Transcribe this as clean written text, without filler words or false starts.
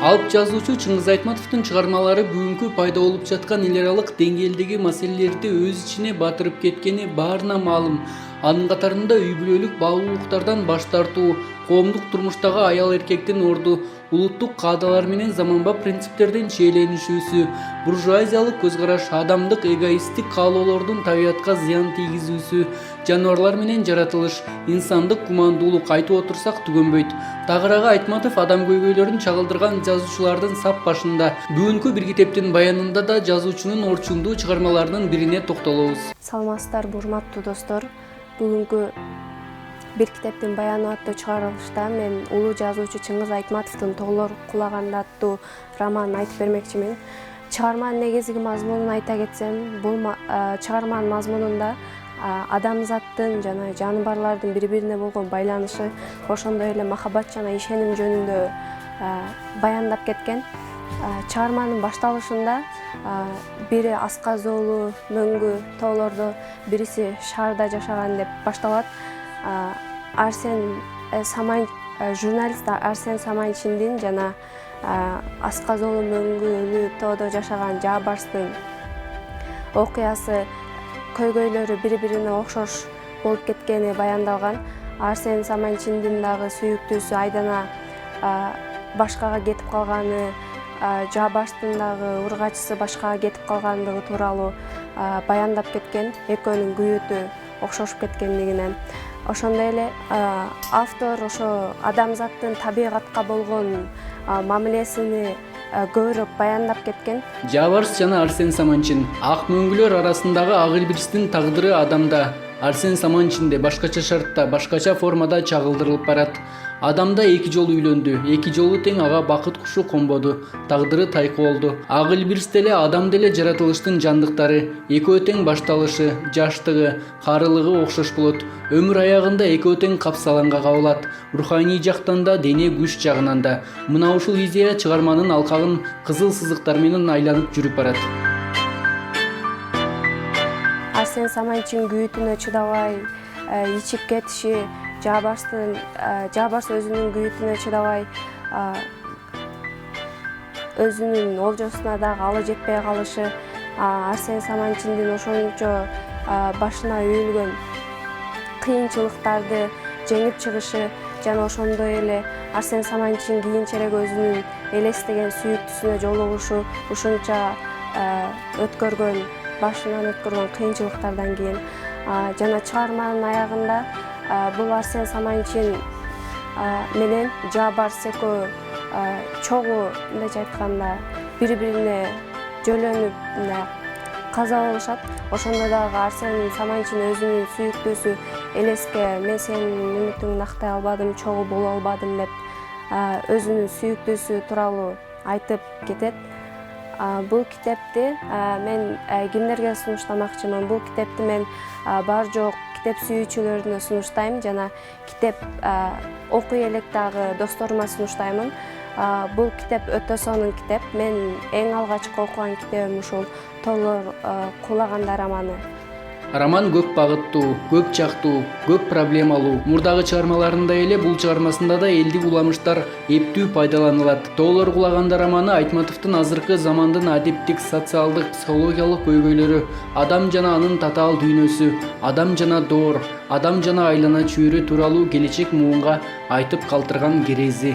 Алып жазуучу Чыңгыз Айтматовдун чыгармалары бүгүнкү пайда болуп жаткан эл аралык деңгээлдеги маселелерди өз ичине батырып кеткени баарына маалым. Анын катарында үй бүлөлүк баалуулуктардан баш тартуу, коомдук турмуштагы аял эркектин орду, улуттук каадалар менен заманбап принциптердин чиеленишүүсү, буржуазиялык көз караш, адамдык эгоисттик каалоолордун табиятка зыян тийгизүүсү, жаныбарлар менен жаратылыш, инсандык кумандуулук айтып отурсак түгөнбөйт. Тагыраагы Айтматов адам көйгөйлөрүн чагылдырган жазуучулардын сап башында. Бүгүнкү бир китептин баянында да жазуучунун орчундуу чыгармаларынын бирине токтолобуз. Саламатсыздарбы, урматтуу достор. Бүгүнкү бир китептин баяны аттуу чыгарылышта мен улуу жазуучу Чыңгыз Айтматовдун Тоолор кулаганда аттуу романын айтып бермекчимин. Чыгарманын негизги мазмунун айта кетсем, бул чыгарманын мазмунунда адамзаттын жана жаныбарлардын бири-бирине болгон байланышы, ошондой эле махаббат жана ишеним жөнүндө баяндап кеткен. Чыгарманын башталышында бири асказоолу мөңгү тоолордо, бириси шаарда жашаган деп башталат. Журналист Арсен Саманчиндин жана асказоолу мөңгүлүү тоодо жашаган Жаабарстын окуясы, көйгөйлөрү бири-бирине окшош болуп кеткени баяндалган. Арсен Саманчиндин дагы сүйүктүүсү Айдана башкага кетип калганы, Жаабарстын дагы ургачысы башкага кетип калгандыгы тууралуу баяндап кеткен. Экөөнүн күйөтү окшошуп кеткендигинен. Ошондой эле автор ошо адамзаттын табигатка болгон мамилесини көбүрөөк баяндап кеткен. Жаабарс жана Арсен Саманчин. Ак мөңгүлөр арасындагы ак илбирстин тагдыры адамда, Арсен Саманчинде башкача шартта, башкача формада чагылдырылып барат. Адамда 2 жолу үйлөндү, 2 жолу тең ага бакыт кушу конбоду, тагдыры тайкы болду. Ак илбирс деле адам деле жаратылыштын жандыктары, экөө тең башталышы, жаштыгы, карылыгы окшош болот. Өмүр аягында экөө тең капсаланга кабылат. Руханий жактан да, дене күч жагынан да. Мына ушул идея чыгарманын алкагын кызыл сызыктар менен айланып жүрүп барат. Арсен Саманчин күйүтүнө чыдабай ичип кетиши, Жаабарс өзүнүн күйүтүнө чыдабай өзүнүн олжосуна дагы алы жетпей калышы, Арсен Саманчиндин ошончо башына үйүлгөн кыйынчылыктарды жеңип чыгышы жана ошондой эле Арсен Саманчин кийинчерээк өзүнүн элестеген сүйүктүүсүнө жолугушу, ушунча башынан өткөргөн кыйынчылыктардан кийин жана чыгарманын аягында бул Арсен Саманчин менен Жаабарс экөө чогуу, мындайча айтканда, бири-бирине жөлөнүп каза болушат. Ошондо дагы Арсен Саманчин өзүнүн сүйүктүүсү Элеске мен сенин үмүтүңдү актай албадым, чогуу боло албадым деп өзүнүн сүйүктүүсү тууралуу айтып кетет. Бул китепти мен кимдерге сунуштамакчымын? Бул китепти мен бар жок китеп сүйүүчүлөрүнө сунуштайм жана китеп окуй элек дагы досторума сунуштаймын. Бул китеп өтө сонун китеп. Мен эң алгачкы окуган китебим ушул Тоолор кулаганда романы. Роман көп багыттуу, көп жактуу, көп проблемалуу. Мурдагы чыгармаларында эле бул чыгармасында да элдик уламыштар эптүү пайдаланылат. Тоолор кулаганда романы Айтматовдун азыркы замандын адиптик, социалдык, психологиялык көйгөйлөрү, адам жана анын татаал дүйнөсү, адам жана доор, адам жана айлана чөйрө тууралуу келечек муунга айтып калтырган керези.